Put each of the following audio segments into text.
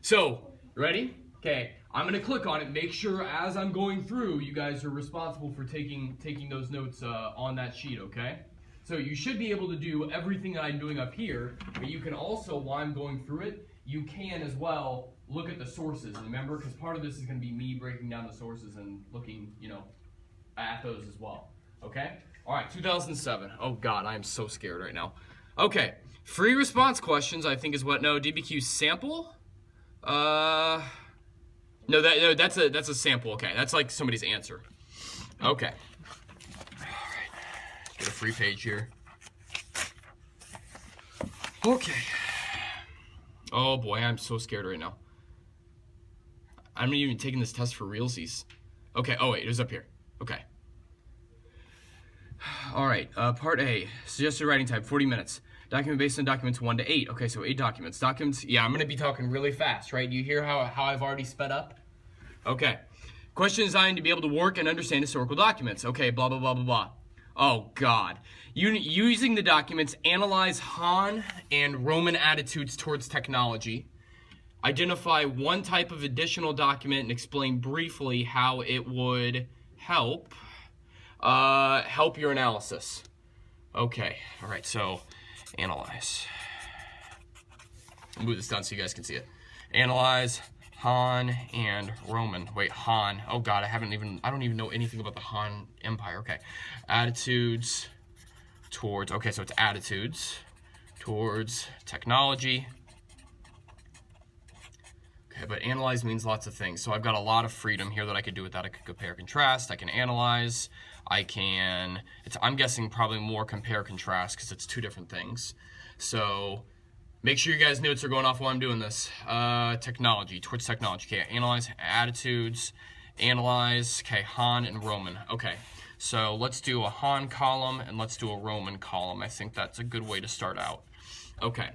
So, ready? Okay, I'm gonna click on it. Make sure as I'm going through, you guys are responsible for taking those notes on that sheet, okay? So you should be able to do everything that I'm doing up here, but you can also, while I'm going through it, you can as well look at the sources. Remember, because part of this is gonna be me breaking down the sources and looking, at those as well, okay? All right, 2007. Oh God, I am so scared right now. Okay, free response questions, I think is what, no, DBQ sample? No, that's a sample. Okay, that's like somebody's answer. Okay. All right. Get a free page here. Okay. Oh boy, I'm so scared right now. I'm not even taking this test for realsies. Okay. Oh wait, it was up here. Okay. All right. Part A. Suggested writing time 40 minutes. Document based on documents 1 to 8. Okay, so 8 documents. Documents, yeah, I'm going to be talking really fast, right? You hear how I've already sped up? Okay. Question designed to be able to work and understand historical documents. Okay, blah, blah, blah, blah, blah. Oh, God. Using the documents, analyze Han and Roman attitudes towards technology. Identify one type of additional document and explain briefly how it would help your analysis. Okay, all right, so analyze. I'll move this down so you guys can see it. Analyze Han and Roman. Wait, Han. Oh God, I don't even know anything about the Han Empire. Okay, attitudes towards. Okay, so it's attitudes towards technology. Okay, but analyze means lots of things. So I've got a lot of freedom here that I could do with that. I could compare, contrast. I can analyze. I'm guessing probably more compare, contrast because it's two different things. So make sure you guys' notes are going off while I'm doing this. Technology, towards technology. Okay, analyze, attitudes, analyze. Okay, Han and Roman. Okay, so let's do a Han column and let's do a Roman column. I think that's a good way to start out. Okay.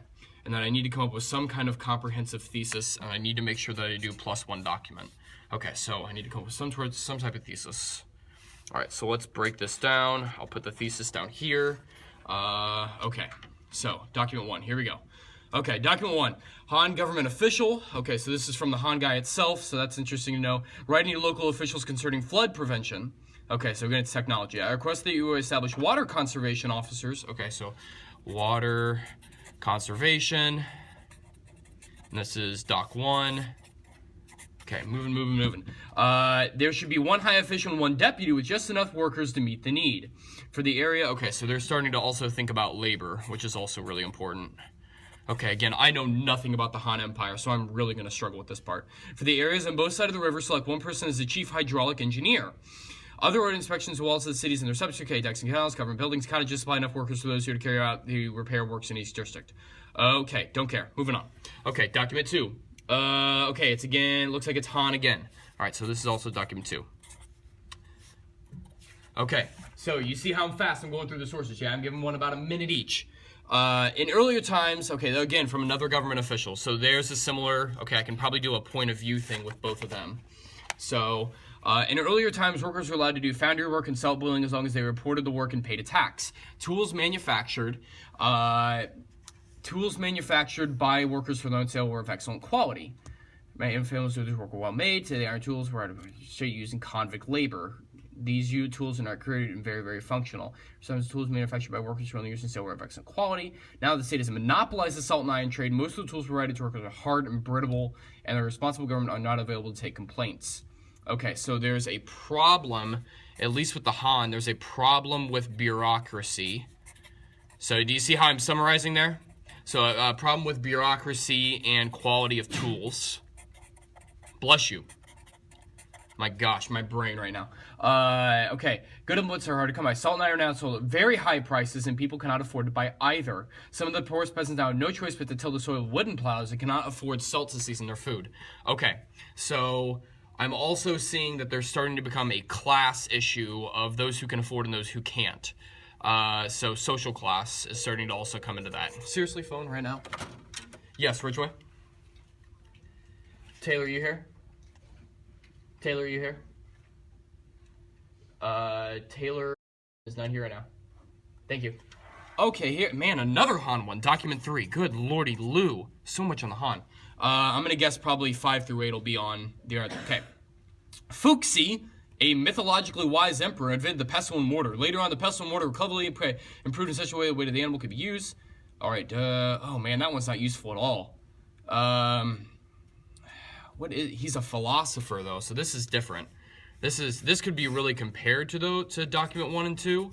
And then I need to come up with some kind of comprehensive thesis, and I need to make sure that I do +1 document. Okay, so I need to come up with some type of thesis. All right, so let's break this down. I'll put the thesis down here. Okay, so document 1, here we go. Okay, document 1, Han government official. Okay, so this is from the Han guy itself, so that's interesting to know. Writing to local officials concerning flood prevention. Okay, so we're going to technology. I request that you establish water conservation officers. Okay, so water conservation, and this is doc 1. Okay, moving. There should be 1 high official and 1 deputy with just enough workers to meet the need. For the area, okay, so they're starting to also think about labor, which is also really important. Okay, again, I know nothing about the Han Empire, so I'm really going to struggle with this part. For the areas on both sides of the river, select 1 person as the chief hydraulic engineer. Other road inspections, walls of the cities and their subject, okay, decks and canals, government buildings, cottages, supply enough workers for those here to carry out the repair works in each district. Okay, don't care. Moving on. Okay, document 2. Okay, it's again, looks like it's Han again. All right, so this is also document 2. Okay, so you see how fast I'm going through the sources. Yeah, I'm giving one about a minute each. In earlier times, okay, again, from another government official. So there's a similar, okay, I can probably do a point of view thing with both of them. So, in earlier times, workers were allowed to do foundry work and salt boiling as long as they reported the work and paid a tax. Tools manufactured by workers for their own sale were of excellent quality. Many films of this work were well made. Today, iron tools were using convict labor. These tools are not created and very, very functional. Some tools manufactured by workers for only use and sale were of excellent quality. Now the state has monopolized the salt and iron trade. Most of the tools provided to workers are hard and brittle, and the responsible government are not available to take complaints. Okay, so there's a problem, at least with the Han, there's a problem with bureaucracy. So do you see how I'm summarizing there? So a problem with bureaucracy and quality of tools. Bless you. My gosh, my brain right now. Okay, good inputs are hard to come by. Salt and iron now sold at very high prices, and people cannot afford to buy either. Some of the poorest peasants now have no choice but to till the soil with wooden plows and cannot afford salt to season their food. Okay, so I'm also seeing that there's starting to become a class issue of those who can afford and those who can't. So social class is starting to also come into that. Seriously, phone right now? Yes, Ridgway? Taylor, you here? Taylor, are you here? Taylor is not here right now. Thank you. Okay, here, man, another Han one. Document 3. Good lordy Lou. So much on the Han. I'm gonna guess probably 5 through 8 will be on the other. Okay. Fuxi, a mythologically wise emperor, invented the pestle and mortar. Later on, the pestle and mortar were cleverly improved in such a way that the animal could be used. All right. Oh man, that one's not useful at all. He's a philosopher though, so this is different. This could be really compared to document 1 and 2.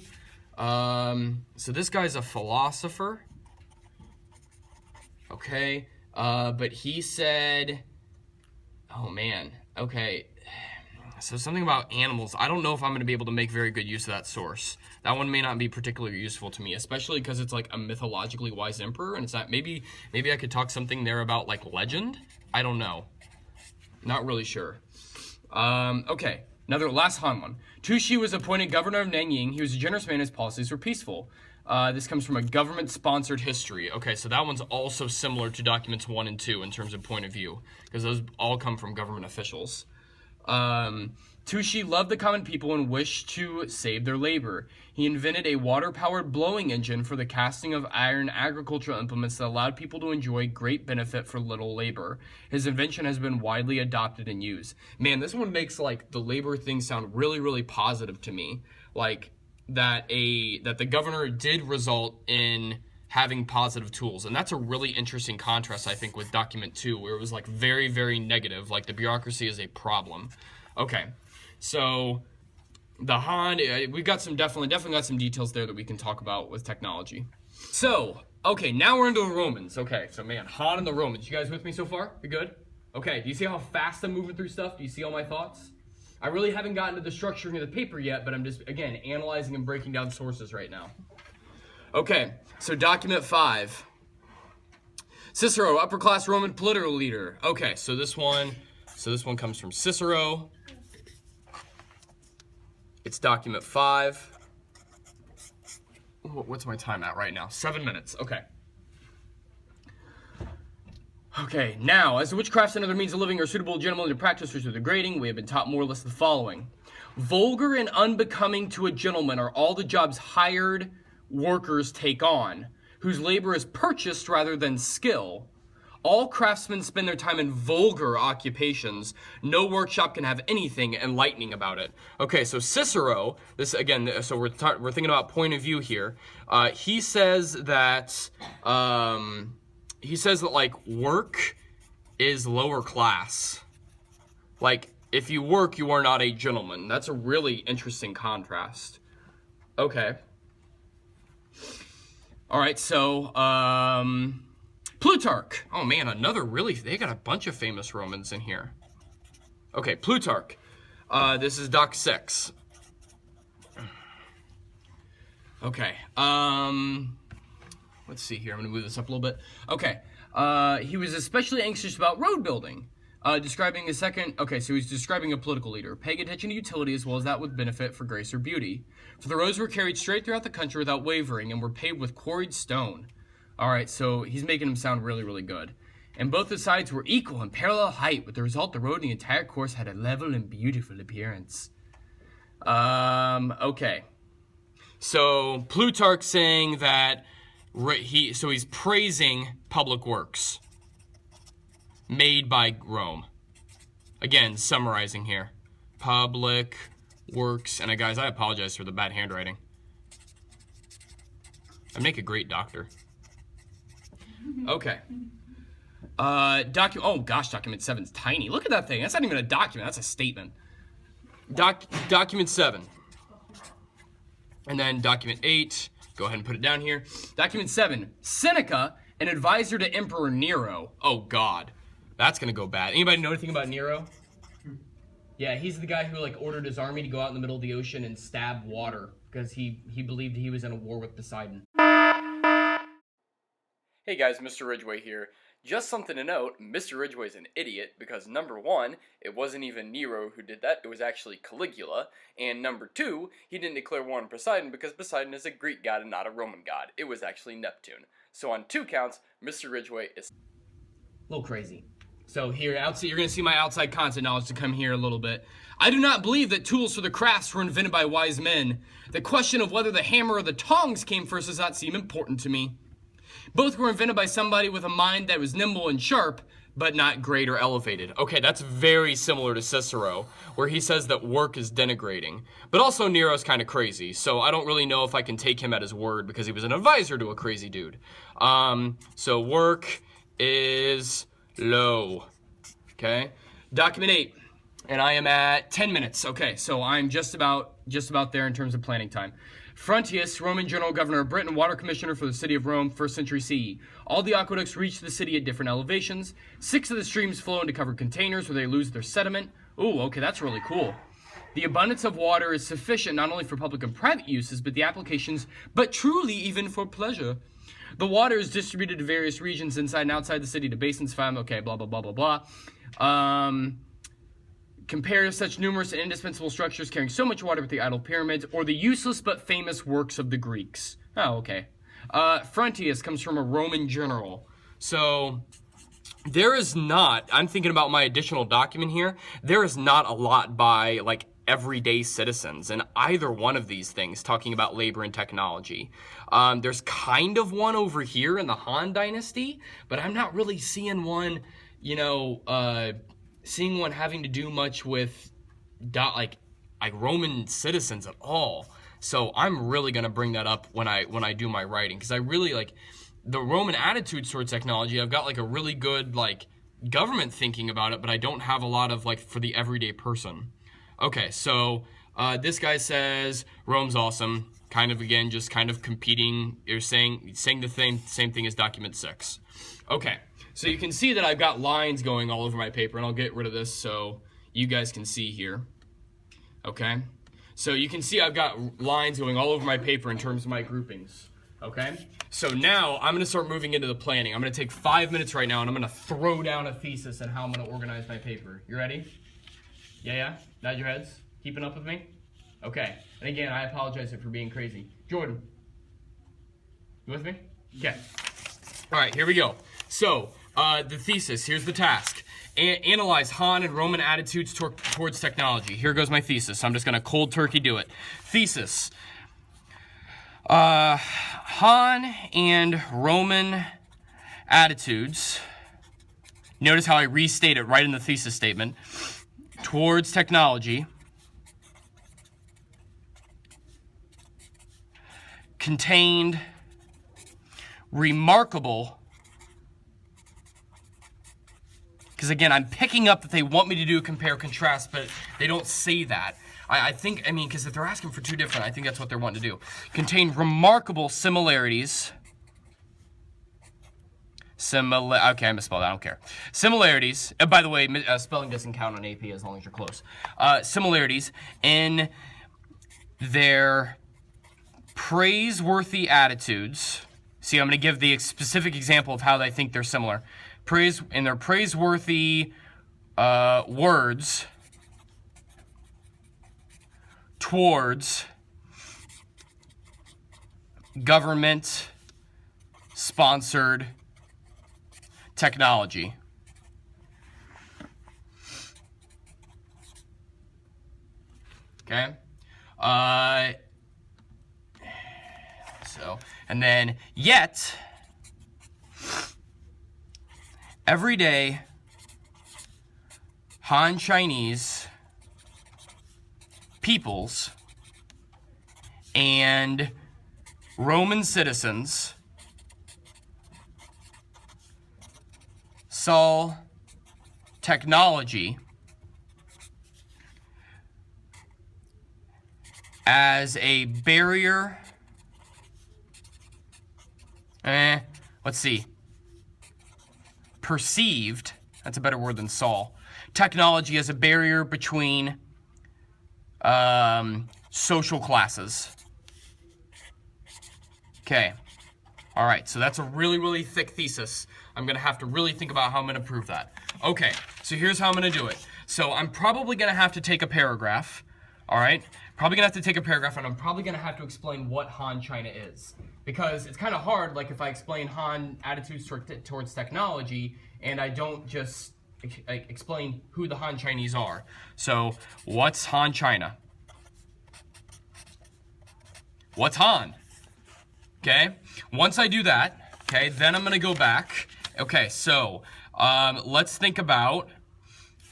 So this guy's a philosopher. Okay. But he said, oh man. Okay. So something about animals. I don't know if I'm going to be able to make very good use of that source. That one may not be particularly useful to me, especially because it's like a mythologically wise emperor, and it's not. Maybe I could talk something there about like legend. I don't know. Not really sure. Okay. Another last Han one. Tu Shi was appointed governor of Nanjing. He was a generous man. His policies were peaceful. This comes from a government-sponsored history. Okay, so that one's also similar to documents 1 and 2 in terms of point of view, because those all come from government officials. Tu Shi loved the common people and wished to save their labor. He invented a water-powered blowing engine for the casting of iron agricultural implements that allowed people to enjoy great benefit for little labor. His invention has been widely adopted and used. Man, this one makes like the labor thing sound really, really positive to me. Like that the governor did result in having positive tools, and that's a really interesting contrast, I think, with document 2, where it was like very, very negative, like the bureaucracy is a problem. Okay, so the Han, we've got some definitely got some details there that we can talk about with technology. So okay, now we're into the Romans. Okay, so man, Han and the Romans, you guys with me so far? You good? Okay, do you see how fast I'm moving through stuff? Do you see all my thoughts? I really haven't gotten to the structuring of the paper yet, but I'm just, again, analyzing and breaking down sources right now. Okay, so document 5. Cicero, upper-class Roman political leader. Okay, so this one comes from Cicero. It's document 5. What's my time at right now? 7 minutes. Okay. Okay, now, as witchcrafts and other means of living are suitable generally to practice or degrading, we have been taught more or less the following. Vulgar and unbecoming to a gentleman are all the jobs hired workers take on, whose labor is purchased rather than skill. All craftsmen spend their time in vulgar occupations. No workshop can have anything enlightening about it. Okay, so Cicero, this again, so we're thinking about point of view here. He says that like work is lower class. Like if you work, you are not a gentleman. That's a really interesting contrast. Okay. All right, so Plutarch. Oh man, they got a bunch of famous Romans in here. Okay, Plutarch. This is Doc 6. Okay, let's see here. I'm gonna move this up a little bit. Okay, he was especially anxious about road building. Describing a second, okay, so he's describing a political leader, paying attention to utility as well as that with benefit for grace or beauty. For the roads were carried straight throughout the country without wavering and were paved with quarried stone. All right, so he's making them sound really, really good. And both the sides were equal in parallel height, with the result the road and the entire course had a level and beautiful appearance. Okay. So Plutarch saying that he's praising public works made by Rome. Again, summarizing here. Public works. And guys, I apologize for the bad handwriting. I make a great doctor. Okay. Oh gosh, document 7's tiny. Look at that thing. That's not even a document. That's a statement. Document 7. And then document 8. Go ahead and put it down here. Document 7. Seneca, an advisor to Emperor Nero. Oh God. That's gonna go bad. Anybody know anything about Nero? Yeah, he's the guy who like ordered his army to go out in the middle of the ocean and stab water because he believed he was in a war with Poseidon. Hey guys, Mr. Ridgway here. Just something to note, Mr. Ridgway's an idiot because number 1, it wasn't even Nero who did that, it was actually Caligula, and number 2, he didn't declare war on Poseidon because Poseidon is a Greek god and not a Roman god. It was actually Neptune. So on 2 counts, Mr. Ridgway is a little crazy. So here, outside, you're going to see my outside content knowledge to come here a little bit. I do not believe that tools for the crafts were invented by wise men. The question of whether the hammer or the tongs came first does not seem important to me. Both were invented by somebody with a mind that was nimble and sharp, but not great or elevated. Okay, that's very similar to Cicero, where he says that work is denigrating. But also Nero's kind of crazy, so I don't really know if I can take him at his word because he was an advisor to a crazy dude. So work is low. Okay, document 8, and I am at 10 minutes. Okay, so I'm just about there in terms of planning time. Frontius, Roman general governor of Britain, water commissioner for the city of Rome, 1st century CE. All the aqueducts reach the city at different elevations. 6 of the streams flow into covered containers where they lose their sediment. Ooh, okay, that's really cool. The abundance of water is sufficient not only for public and private uses, but the applications, but truly even for pleasure. The water is distributed to various regions inside and outside the city to basins found, okay, blah, blah, blah, blah, blah. Compare such numerous and indispensable structures carrying so much water with the idol pyramids or the useless but famous works of the Greeks. Oh, okay. Frontius comes from a Roman general. So there is not, I'm thinking about my additional document here, there is not a lot by like everyday citizens in either one of these things talking about labor and technology. There's kind of one over here in the Han Dynasty, but I'm not really seeing one, you know, seeing one having to do much with like Roman citizens at all. So I'm really gonna bring that up when I do my writing, because I really like the Roman attitudes towards technology. I've got like a really good like government thinking about it, but I don't have a lot of like for the everyday person. Okay, so this guy says Rome's awesome. Kind of again, just kind of competing. You're saying the same thing as document 6. Okay. So you can see that I've got lines going all over my paper, and I'll get rid of this so you guys can see here. Okay? So you can see I've got lines going all over my paper in terms of my groupings. Okay? So now I'm going to start moving into the planning. I'm going to take 5 minutes right now, and I'm going to throw down a thesis on how I'm going to organize my paper. You ready? Yeah? Nod your heads? Keeping up with me? Okay. And again, I apologize for being crazy. Jordan, you with me? Okay. All right, here we go. So, the thesis, here's the task. Analyze Han and Roman attitudes towards technology. Here goes my thesis. I'm just going to cold turkey do it. Thesis. Han and Roman attitudes, notice how I restate it right in the thesis statement, towards technology contained remarkable, because again, I'm picking up that they want me to do compare contrast, but they don't say that. I think, because if they're asking for 2 different, I think that's what they're wanting to do. Contain remarkable similarities. Okay, I misspelled that, I don't care. Similarities, by the way, spelling doesn't count on AP as long as you're close. Similarities in their praiseworthy attitudes. See, I'm going to give the specific example of how I think they're similar. In their praiseworthy words towards government-sponsored technology. Okay? And then, yet, everyday Han Chinese peoples and Roman citizens saw technology as a barrier. Let's see. Perceived, that's a better word than saw. Technology as a barrier between social classes. Okay. All right, so that's a really, really thick thesis. I'm going to have to really think about how I'm going to prove that. Okay, so here's how I'm going to do it. So I'm probably going to have to take a paragraph. All right? Probably going to have to take a paragraph, and I'm probably going to have to explain what Han China is. Because it's kind of hard, like if I explain Han attitudes towards technology, and I don't just explain who the Han Chinese are. So what's Han China? What's Han? Okay, once I do that, okay, then I'm gonna go back. Okay, so let's think about,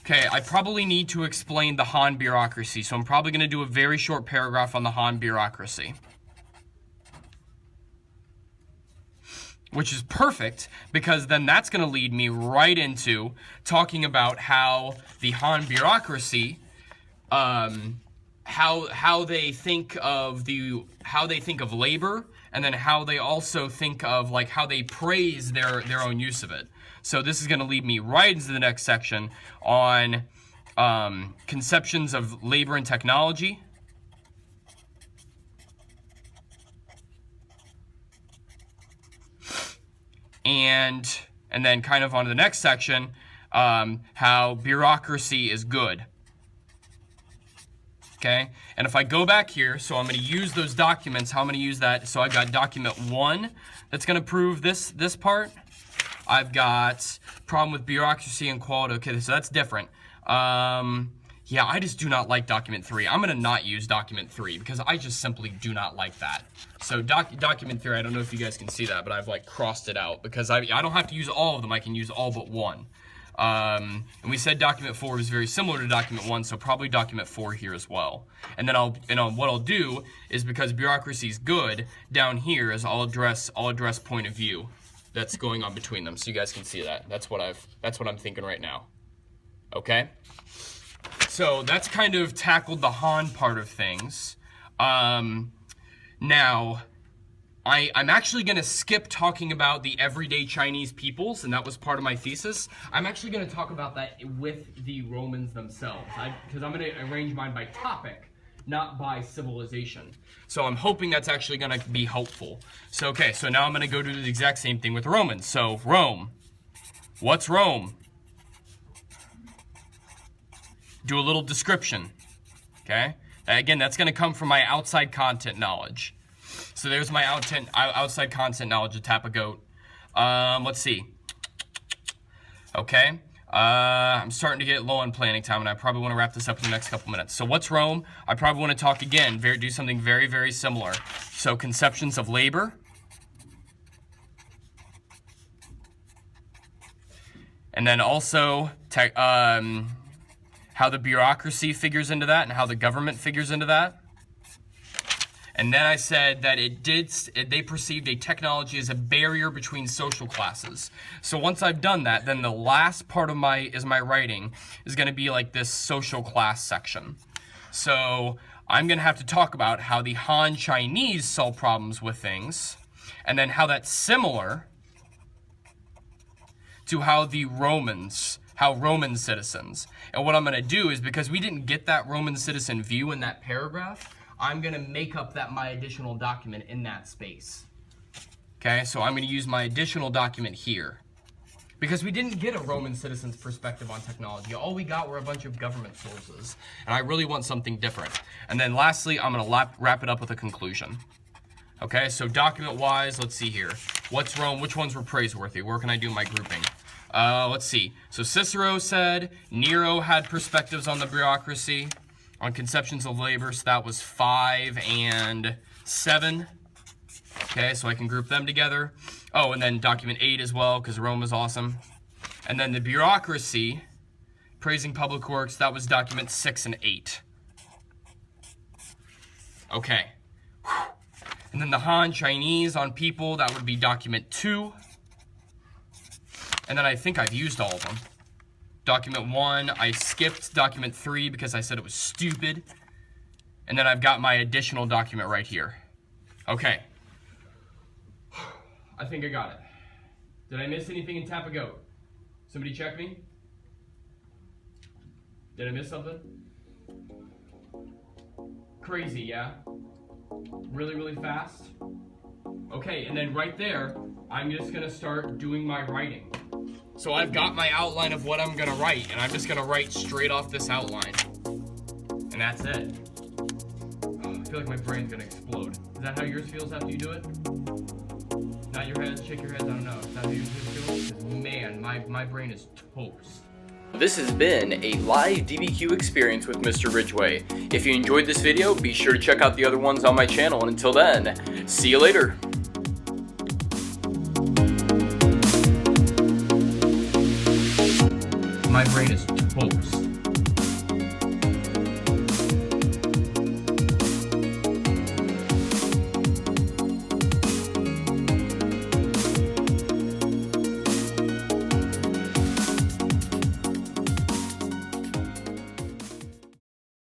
okay, I probably need to explain the Han bureaucracy, so I'm probably gonna do a very short paragraph on the Han bureaucracy. Which is perfect, because then that's gonna lead me right into talking about how the Han bureaucracy, how they think of labor, and then how they also think of like how they praise their own use of it. So this is going to lead me right into the next section on conceptions of labor and technology. And then kind of on to the next section, how bureaucracy is good. Okay, and if I go back here, so I'm going to use those documents. How I'm going to use that? So I've got document 1 that's going to prove this part. I've got problem with bureaucracy and quality. Okay, so that's different. Yeah, I just do not like document 3. I'm going to not use document 3 because I just simply do not like that. So document 3, I don't know if you guys can see that, but I've like crossed it out because I don't have to use all of them. I can use all but one. And we said document 4 is very similar to document 1, so probably document 4 here as well. And then what I'll do is, because bureaucracy is good, down here is I'll address point of view that's going on between them, so you guys can see that. That's what I'm thinking right now. Okay. So that's kind of tackled the Han part of things. Now, I'm actually going to skip talking about the everyday Chinese peoples, and that was part of my thesis. I'm actually going to talk about that with the Romans themselves, because I'm going to arrange mine by topic, not by civilization. So I'm hoping that's actually going to be helpful. So, okay, so now I'm going to go do the exact same thing with Romans. So, Rome. What's Rome? Do a little description, okay? Again, that's going to come from my outside content knowledge. So there's my outside content knowledge of Tap a Goat. Let's see. Okay. I'm starting to get low on planning time, and I probably want to wrap this up in the next couple minutes. So what's Rome? I probably want to talk again, do something very, very similar. So conceptions of labor. And then also how the bureaucracy figures into that and how the government figures into that. And then I said that they perceived a technology as a barrier between social classes. So once I've done that, then the last part of my writing is going to be like this social class section. So I'm going to have to talk about how the Han Chinese solve problems with things, and then how that's similar to how Roman citizens. And what I'm going to do is, because we didn't get that Roman citizen view in that paragraph, I'm going to make up my additional document in that space. Okay, so I'm going to use my additional document here. Because we didn't get a Roman citizen's perspective on technology. All we got were a bunch of government sources. And I really want something different. And then lastly, I'm going to wrap it up with a conclusion. Okay, so document-wise, let's see here. What's Rome? Which ones were praiseworthy? Where can I do my grouping? Let's see. So Cicero said Nero had perspectives on the bureaucracy, on conceptions of labor, so that was 5 and 7. Okay, so I can group them together. Oh, and then document 8 as well, because Rome is awesome. And then the bureaucracy, praising public works, that was document 6 and 8. Okay. And then the Han Chinese on people, that would be document 2. And then I think I've used all of them. Document 1, I skipped document 3 because I said it was stupid. And then I've got my additional document right here. Okay. I think I got it. Did I miss anything in Tap a Goat? Somebody check me? Did I miss something? Crazy, yeah? Really, really fast? Okay, and then right there, I'm just gonna start doing my writing. So I've got my outline of what I'm gonna write, and I'm just gonna write straight off this outline. And that's it. I feel like my brain's gonna explode. Is that how yours feels after you do it? Not your heads, shake your heads, I don't know. Is that how yours feels? Man, my brain is toast. This has been a live DBQ experience with Mr. Ridgway. If you enjoyed this video, be sure to check out the other ones on my channel, and until then, see you later. My brain is toast.